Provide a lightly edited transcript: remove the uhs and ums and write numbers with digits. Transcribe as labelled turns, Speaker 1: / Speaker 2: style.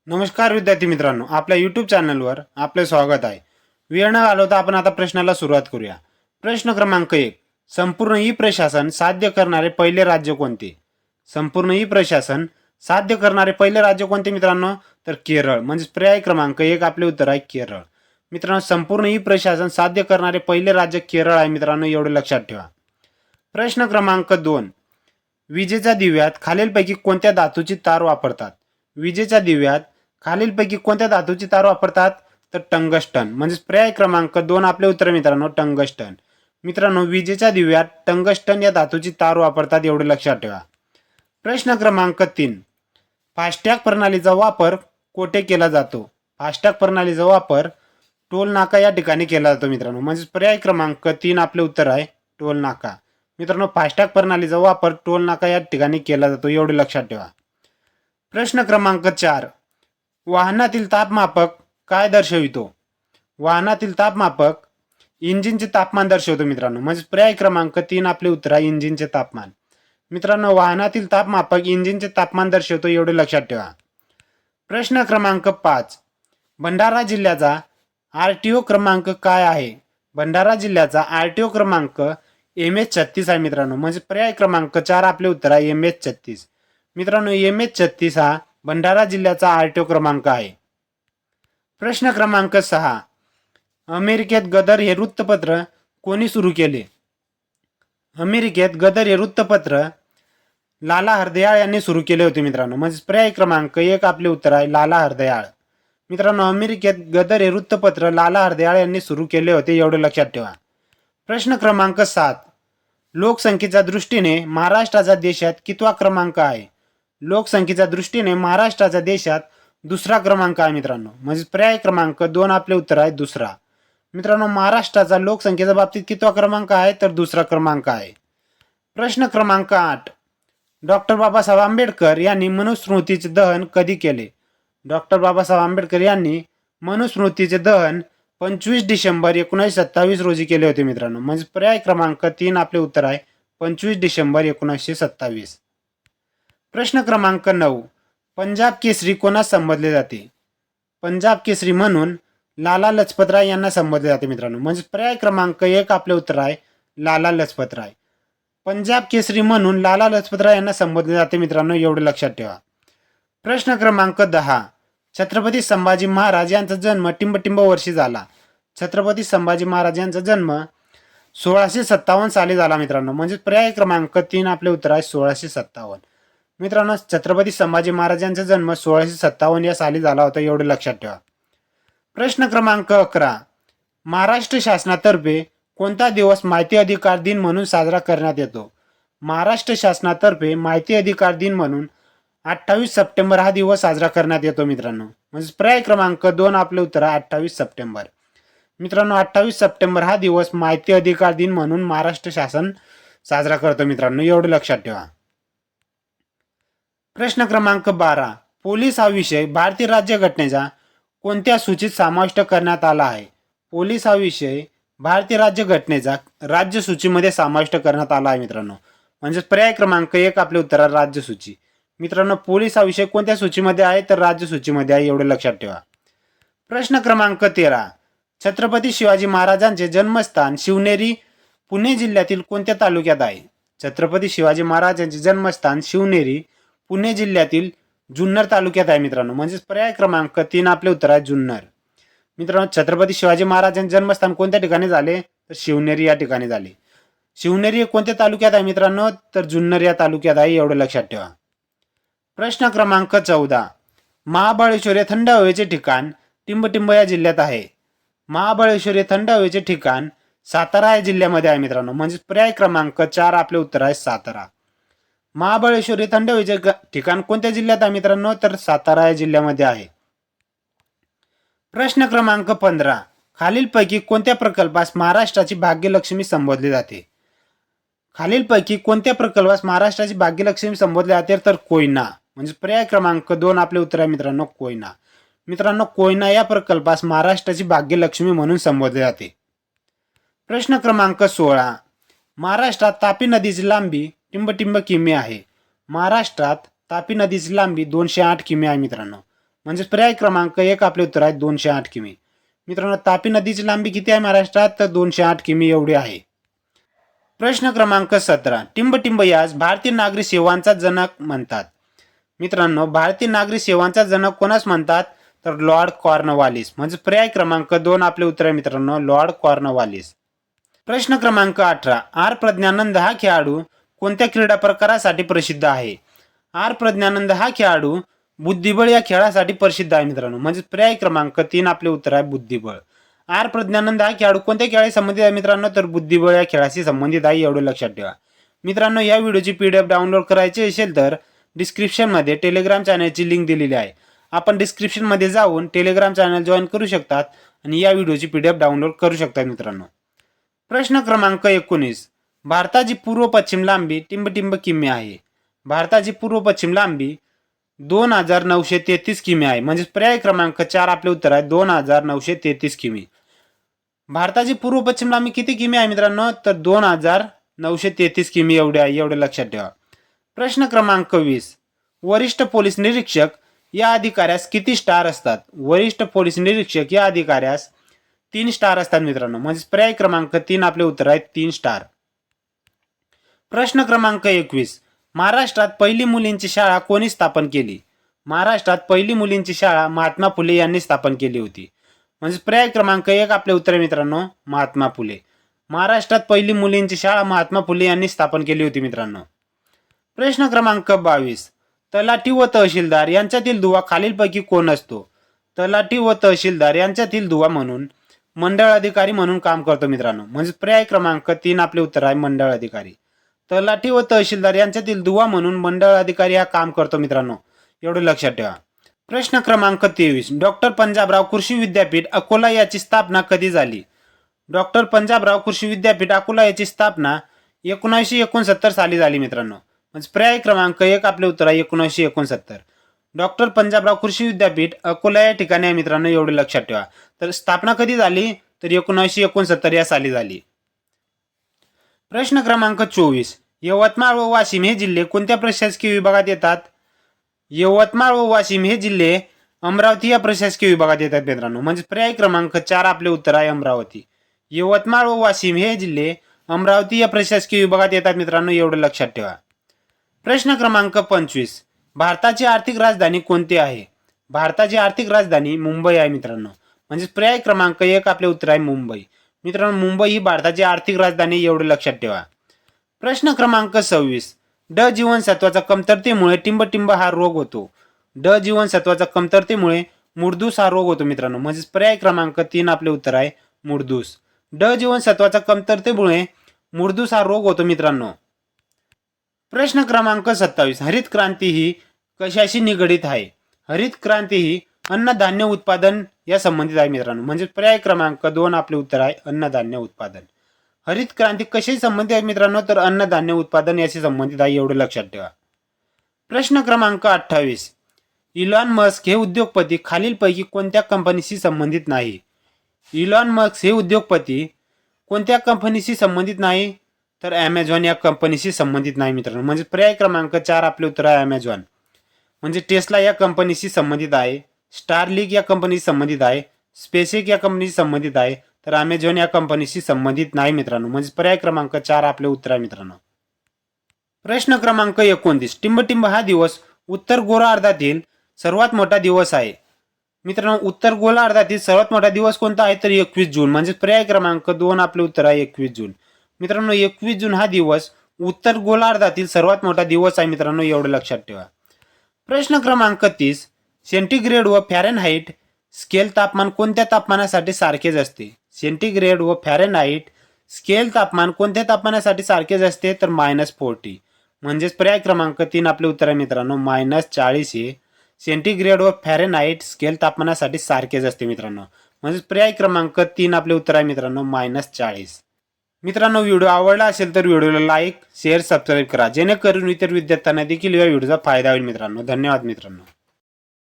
Speaker 1: नमस्कार विद्यार्थी मित्रांनो, आपल्या यूट्यूब चॅनलवर आपले स्वागत आहे. वेळ न घालवता आपण आता प्रश्नाला सुरुवात करूया. प्रश्न क्रमांक 1. संपूर्ण ई प्रशासन साध्य करणारे पहिले राज्य कोणते? संपूर्ण ई प्रशासन साध्य करणारे पहिले राज्य कोणते मित्रांनो? तर केरळ. म्हणजे पर्याय क्रमांक 1 आपले उत्तर आहे केरळ. मित्रांनो, संपूर्ण ई प्रशासन साध्य करणारे पहिले राज्य केरळ आहे मित्रांनो, एवढे लक्षात ठेवा. प्रश्न क्रमांक 2. विजेच्या दिव्यात खालीलपैकी कोणत्या धातूची तार वापरतात? विजेच्या दिव्यात खालीलपैकी कोणत्या धातूची तार वापरतात? तर टंगस्टन. म्हणजे पर्याय क्रमांक 2 आपले उत्तर मित्रांनो, टंगस्टन. मित्रांनो, विजेच्या दिव्यात टंगस्टन या धातूची तार वापरतात, एवढे लक्षात ठेवा. प्रश्न क्रमांक 3. फास्टॅग प्रणालीचा वापर कोठे केला जातो? फास्टॅग प्रणालीचा वापर टोल नाका या ठिकाणी केला जातो मित्रांनो. म्हणजे पर्याय क्रमांक 3 आपले उत्तर आहे टोल नाका. मित्रांनो, फास्टॅग प्रणालीचा वापर टोल नाका या ठिकाणी केला जातो, एवढे लक्षात ठेवा. प्रश्न क्रमांक 4. वाहनातील तापमापक काय दर्शवितो? वाहनातील तापमापक इंजिनचे तापमान दर्शवतो मित्रांनो. म्हणजे पर्याय क्रमांक 3 आपले उत्तर आहे इंजिनचे तापमान. मित्रांनो, वाहनातील तापमापक इंजिनचे तापमान दर्शवतो, एवढे लक्षात ठेवा. प्रश्न क्रमांक 5. भंडारा जिल्ह्याचा RTO क्रमांक काय आहे? भंडारा जिल्ह्याचा RTO क्रमांक MS36 आहे मित्रांनो. म्हणजे पर्याय क्रमांक 4 आपले उत्तर आहे MS36. मित्रांनो, MS36 हा भंडारा जिल्ह्याचा RTO क्रमांक आहे. प्रश्न क्रमांक 6. अमेरिकेत गदर हे वृत्तपत्र कोणी सुरू केले? अमेरिकेत गदर हे वृत्तपत्र लाला हरदयाळ यांनी सुरू केले होते मित्रांनो. म्हणजे पर्याय क्रमांक 1 आपले उत्तर आहे लाला हरदयाळ. मित्रांनो, अमेरिकेत गदर हे वृत्तपत्र लाला हरदयाळ यांनी सुरू केले होते, एवढे लक्षात ठेवा. प्रश्न क्रमांक 7. लोकसंख्येच्या दृष्टीने महाराष्ट्राचा देशात कितवा क्रमांक आहे? लोकसंख्येच्या दृष्टीने महाराष्ट्राच्या देशात दुसरा क्रमांक आहे मित्रांनो. म्हणजे पर्याय क्रमांक 2 आपले उत्तर आहे दुसरा. मित्रांनो, महाराष्ट्राचा लोकसंख्येच्या बाबतीत कितवा क्रमांक आहे? तर दुसरा क्रमांक आहे. प्रश्न क्रमांक 8. डॉक्टर बाबासाहेब आंबेडकर यांनी मनुस्मृतीचे दहन कधी केले? डॉक्टर बाबासाहेब आंबेडकर यांनी मनुस्मृतीचे दहन 25 डिसेंबर 1927 रोजी केले होते मित्रांनो. म्हणजे पर्याय क्रमांक 3 आपले उत्तर आहे 25 डिसेंबर 1927. प्रश्न क्रमांक 9. पंजाब केसरी कोणास संबोधले जाते? पंजाब केसरी म्हणून लाला लजपतराय यांना संबोधले जाते मित्रांनो. म्हणजे पर्याय क्रमांक 1 आपले उत्तर आहे लाला लजपतराय. पंजाब केसरी म्हणून लाला लजपतराय यांना संबोधले जाते मित्रांनो, एवढे लक्षात ठेवा. प्रश्न क्रमांक 10. छत्रपती संभाजी महाराज यांचा जन्म टिंबटिंब वर्षी झाला. छत्रपती संभाजी महाराज यांचा जन्म 1657 साली झाला मित्रांनो. म्हणजे पर्याय क्रमांक 3 आपले उत्तर आहे 1657. मित्रांनो, छत्रपती संभाजी महाराज यांचा जन्म 1657 या साली झाला होता, एवढे लक्षात ठेवा. प्रश्न क्रमांक 11. महाराष्ट्र शासनातर्फे कोणता दिवस माहिती अधिकार दिन म्हणून साजरा करण्यात येतो? महाराष्ट्र शासनातर्फे माहिती अधिकार दिन म्हणून 28 सप्टेंबर हा दिवस साजरा करण्यात येतो मित्रांनो. म्हणजे पर्याय क्रमांक 2 आपले उत्तर आहे 28 सप्टेंबर. मित्रांनो, 28 सप्टेंबर हा दिवस माहिती अधिकार दिन म्हणून महाराष्ट्र शासन साजरा करतो मित्रांनो, एवढे लक्षात ठेवा. प्रश्न क्रमांक 12. पोलीस हा विषय भारतीय राज्यघटनेच्या कोणत्या सूचीत समाविष्ट करण्यात आला आहे? पोलीस हा विषय भारतीय राज्यघटनेच्या राज्य सूचीमध्ये समाविष्ट करण्यात आला आहे मित्रांनो. म्हणजे पर्याय क्रमांक 1 आपले उत्तर आहे राज्य सूची. मित्रांनो, पोलीस हा विषय कोणत्या सूचीमध्ये आहे? तर राज्य सूचीमध्ये आहे, एवढे लक्षात ठेवा. प्रश्न क्रमांक 13. छत्रपती शिवाजी महाराजांचे जन्मस्थान शिवनेरी पुणे जिल्ह्यातील कोणत्या तालुक्यात आहे? छत्रपती शिवाजी महाराजांचे जन्मस्थान शिवनेरी पुणे जिल्ह्यातील जुन्नर तालुक्यात आहे मित्रांनो. म्हणजे पर्याय क्रमांक 3 आपले उत्तर आहे जुन्नर. मित्रांनो, छत्रपती शिवाजी महाराजांचे जन्मस्थान कोणत्या ठिकाणी झाले? तर शिवनेरी या ठिकाणी झाले. शिवनेरी हे कोणत्या तालुक्यात आहे मित्रांनो? तर जुन्नर या तालुक्यात आहे, एवढं लक्षात ठेवा. प्रश्न क्रमांक 14. महाबळेश्वर हे थंड हवेचे ठिकाण टिंबटिंब या जिल्ह्यात आहे. महाबळेश्वर हे थंड हवेचे ठिकाण सातारा या जिल्ह्यामध्ये आहे मित्रांनो. म्हणजे पर्याय क्रमांक 4 आपले उत्तर आहे सातारा. महाबळेश्वर हे थंड हवेचे ठिकाण कोणत्या जिल्ह्यात आहे मित्रांनो? तर सातारा या जिल्ह्यामध्ये आहे. प्रश्न क्रमांक 15. खालीलपैकी कोणत्या प्रकल्पास महाराष्ट्राची भाग्यलक्ष्मी संबोधले जाते? खालीलपैकी कोणत्या प्रकल्पास महाराष्ट्राची भाग्यलक्ष्मी संबोधले जाते? तर कोयना. म्हणजे पर्याय क्रमांक 2 आपले उत्तर आहे मित्रांनो कोयना. मित्रांनो, कोयना या प्रकल्पास महाराष्ट्राची भाग्यलक्ष्मी म्हणून संबोधले जाते. प्रश्न क्रमांक 16. महाराष्ट्रात तापी नदीची लांबी टिंबटिंब किमी आहे. महाराष्ट्रात तापी नदीची लांबी 208 किमी आहे मित्रांनो. म्हणजे पर्याय क्रमांक 1 आपले उत्तर आहे 208 किमी. मित्रांनो, तापी नदीची लांबी किती आहे महाराष्ट्रात? तर 208 किमी एवढी आहे. प्रश्न क्रमांक 17. टिंबटिंब यास भारतीय नागरी सेवांचा जनक म्हणतात. मित्रांनो, भारतीय नागरी सेवांचा जनक कोणास म्हणतात? तर लॉर्ड कॉर्नवालिस. म्हणजे पर्याय क्रमांक 2 आपले उत्तर आहे मित्रांनो, लॉर्ड कॉर्नवालिस. प्रश्न क्रमांक 18. आर प्रज्ञानंद हा खेळाडू कोणत्या क्रीडा प्रकारासाठी प्रसिद्ध आहे? आर प्रज्ञानंद हा खेळाडू बुद्धिबळ या खेळासाठी प्रसिद्ध आहे मित्रांनो. म्हणजे पर्याय क्रमांक 3 आपले उत्तर आहे बुद्धिबळ. आर प्रज्ञानंद हा खेळाडू कोणत्या खेळाशी संबंधित आहे मित्रांनो? तर बुद्धिबळ या खेळाशी संबंधित आहे, एवढं लक्षात ठेवा. मित्रांनो, या व्हिडिओची PDF डाउनलोड करायची असेल तर डिस्क्रिप्शनमध्ये टेलिग्राम चॅनलची लिंक दिलेली आहे. आपण डिस्क्रिप्शनमध्ये जाऊन टेलिग्राम चॅनल जॉईन करू शकतात आणि या व्हिडिओची PDF डाउनलोड करू शकतात मित्रांनो. प्रश्न क्रमांक 19. भारताची पूर्व पश्चिम लांबी टिंबटिंब किमी आहे. भारताची पूर्व पश्चिम लांबी 2933 किमी आहे. म्हणजे पर्याय क्रमांक 4 आपले उत्तर आहे 2933 किमी. भारताची पूर्व पश्चिम लांबी किती किमी आहे मित्रांनो? तर 2933 किमी एवढे आहे, एवढे लक्षात ठेवा. प्रश्न क्रमांक 20. वरिष्ठ पोलीस निरीक्षक या अधिकाऱ्यास किती स्टार असतात? वरिष्ठ पोलीस निरीक्षक या अधिकाऱ्यास 3 स्टार असतात मित्रांनो. म्हणजे पर्याय क्रमांक 3 आपले उत्तर आहे 3 स्टार. प्रश्न क्रमांक 21. महाराष्ट्रात पहिली मुलींची शाळा कोणी स्थापन केली? महाराष्ट्रात पहिली मुलींची शाळा महात्मा फुले यांनी स्थापन केली होती. म्हणजे पर्याय क्रमांक 1 आपले उत्तर आहे मित्रांनो, महात्मा फुले. महाराष्ट्रात पहिली मुलींची शाळा महात्मा फुले यांनी स्थापन केली होती मित्रांनो. प्रश्न क्रमांक 22. तलाठी व तहसीलदार यांच्यातील दुवा खालीलपैकी कोण असतो? तलाठी व तहसीलदार यांच्यातील दुवा म्हणून मंडळ अधिकारी म्हणून काम करतो मित्रांनो. म्हणजे पर्याय क्रमांक 3 आपले उत्तर आहे मंडळ अधिकारी. तलाठी व तहसीलदार यांच्यातील दुवा म्हणून मंडळ अधिकारी हा काम करतो मित्रांनो, एवढं लक्षात ठेवा. प्रश्न क्रमांक 23. डॉक्टर पंजाबराव कृषी विद्यापीठ अकोला याची स्थापना कधी झाली? डॉक्टर पंजाबराव कृषी विद्यापीठ अकोला याची स्थापना 1969 साली झाली मित्रांनो. म्हणजे पर्याय क्रमांक 1 आपले उत्तर आहे 1969. डॉक्टर पंजाबराव कृषी विद्यापीठ अकोला या ठिकाणी आहे मित्रांनो, एवढं लक्षात ठेवा. तर स्थापना कधी झाली? तर 1969 या साली झाली. प्रश्न क्रमांक 24. यवतमाळ व वाशिम हे जिल्हे कोणत्या प्रशासकीय विभागात येतात? यवतमाळ व वाशिम हे जिल्हे अमरावती या प्रशासकीय विभागात येतात मित्रांनो. म्हणजे पर्याय क्रमांक 4 आपले उत्तर आहे अमरावती. यवतमाळ व वाशिम हे जिल्हे अमरावती या प्रशासकीय विभागात येतात मित्रांनो, एवढं लक्षात ठेवा. प्रश्न क्रमांक 25. भारताची आर्थिक राजधानी कोणती आहे? भारताची आर्थिक राजधानी मुंबई आहे मित्रांनो. म्हणजे पर्याय क्रमांक 1 आपले उत्तर आहे मुंबई. मित्रांनो, मुंबई ही भारताची आर्थिक राजधानी, एवढं लक्षात ठेवा. प्रश्न क्रमांक 26. ड जीवनसत्वाच्या कमतरतेमुळे टिंबटिंब हा रोग होतो. ड जीवनसत्वाच्या कमतरतेमुळे मुरदूस हा रोग होतो मित्रांनो. म्हणजे पर्याय क्रमांक 3 आपले उत्तर आहे मुरदूस. ड जीवनसत्वाच्या कमतरतेमुळे मुरदूस हा रोग होतो मित्रांनो. प्रश्न क्रमांक 27. हरित क्रांती ही कशाशी निगडीत आहे? हरित क्रांती ही अन्नधान्य उत्पादन या संबंधित आहे मित्रांनो. म्हणजे पर्याय क्रमांक 2 आपले उत्तर आहे अन्नधान्य उत्पादन. हरित क्रांती कशाशी संबंधित आहे मित्रांनो? तर अन्नधान्य उत्पादन याशी संबंधित आहे, एवढं लक्षात ठेवा. प्रश्न क्रमांक 28. इलॉन मस्क हे उद्योगपती खालीलपैकी कोणत्या कंपनीशी संबंधित नाही? इलॉन मस्क हे उद्योगपती कोणत्या कंपनीशी संबंधित नाही? तर ॲमेझॉन या कंपनीशी संबंधित नाही मित्रांनो. म्हणजे पर्याय क्रमांक 4 आपले उत्तर आहे ॲमेझॉन. म्हणजे टेस्ला या कंपनीशी संबंधित आहे, स्टारलिंक या कंपनीशी संबंधित आहे, स्पेसएक्स या कंपनीशी संबंधित आहे, तर ॲमेझॉन या कंपनीशी संबंधित नाही मित्रांनो. म्हणजे पर्याय क्रमांक 4 आपले उत्तर आहे मित्रांनो. प्रश्न क्रमांक 29. टिंबटिंब हा दिवस उत्तर गोलार्धातील सर्वात मोठा दिवस आहे. मित्रांनो, उत्तर गोलार्धातील सर्वात मोठा दिवस कोणता आहे? तर 21 जून. म्हणजे पर्याय क्रमांक 2 आपले उत्तर आहे 21 जून. मित्रांनो, 21 जून हा दिवस उत्तर गोलार्धातील सर्वात मोठा दिवस आहे मित्रांनो, एवढं लक्षात ठेवा. प्रश्न क्रमांक 30. सेंटीग्रेड व फॅरेनहाइट स्केल तापमान कोणत्या तापमानासाठी सारखेच असते? सेंटीग्रेड व फॅरेनहाइट स्केल तापमान कोणत्या तापमानासाठी सारखेच असते? तर -40. म्हणजेच पर्याय क्रमांक 3 आपले उत्तर आहे मित्रांनो, -40 हे सेंटीग्रेड व फॅरेनहाइट स्केल तापमानासाठी सारखेच असते मित्रांनो. म्हणजे पर्याय क्रमांक 3 आपले उत्तर आहे मित्रांनो, -40. मित्रांनो, व्हिडिओ आवडला असेल तर व्हिडिओला लाईक, शेअर, सबस्क्राईब करा, जेणेकरून इतर विद्यार्थ्यांना देखील या व्हिडिओचा फायदा होईल मित्रांनो. धन्यवाद मित्रांनो.